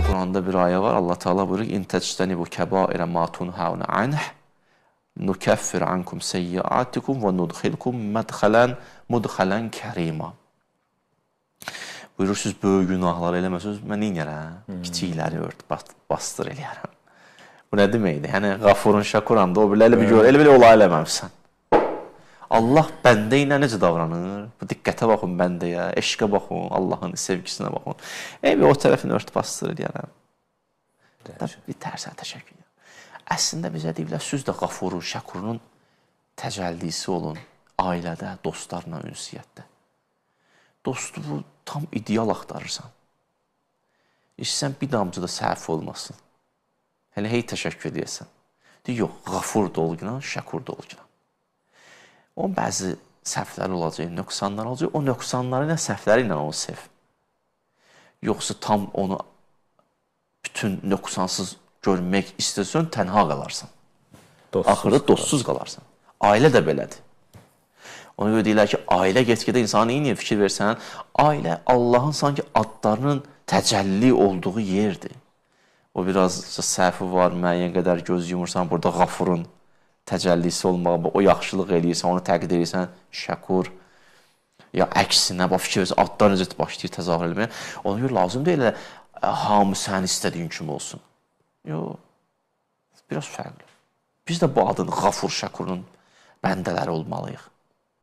Quranda bir ayə var. Allah Teala buyurur: "İn tectenibu kebaira ma tunhauna anh nukaffir ankum seyyiatikum ve nudkhilkum mudkhalan kerima." Buyurursunuz, böyük günahları eləməsiniz, mən neynərəm? Kiçikləri bastır eləyərəm. Bu nə deməkdir? Yəni, Qafurun, Şakuramda o belə bir gör, elə belə olay eləməmsən. Allah bəndə ilə necə davranır? Bu diqqətə baxın bəndəyə, eşqə baxın, Allahın sevgisinə baxın. O tərəfini ört bastır eləyərəm. Bir tərsə təşəkkür edirəm. Əslində bizə deyirlər, siz də Qafurun, Şakurun təcəllisi olun ailədə, dostlarla, ünsiyyətdə. Dostu tam ideal axtarırsan. İstəsən bir damcı da səhv olmasın. Hələ hey təşəkkür edəyəsən. Deyir, yox, Qafur da olguna, Şakur da olguna. Onun bəzi səhvləri olacaq, nöqsanlar olacaq. O nöqsanları ilə, səhvləri ilə onu sev. Yoxsa tam onu bütün nöqsansız görmək istəsən, tənha qalarsan. Axırda dostsuz qalarsan. Ailə də belədir. Ona görə deyirlər ki, ailə get-gedə insana neyə fikir versən, ailə Allahın sanki adlarının təcəlli olduğu yerdir. O biraz səhvi var, müəyyən qədər göz yumursan, burada Qafurun təcəllisi olmağı, o yaxşılıq eləyirsən, onu təqdir edirsən, Şəkur, ya əksinə, fikir versən, adlar necə başlayır təzahür eləməyə. Ona görə lazım deyil, hamı sən istədiyin kimi olsun. Yox, biraz fərqli. Biz də bu adın Qafur, Şəkurun bəndələri olmalıyıq.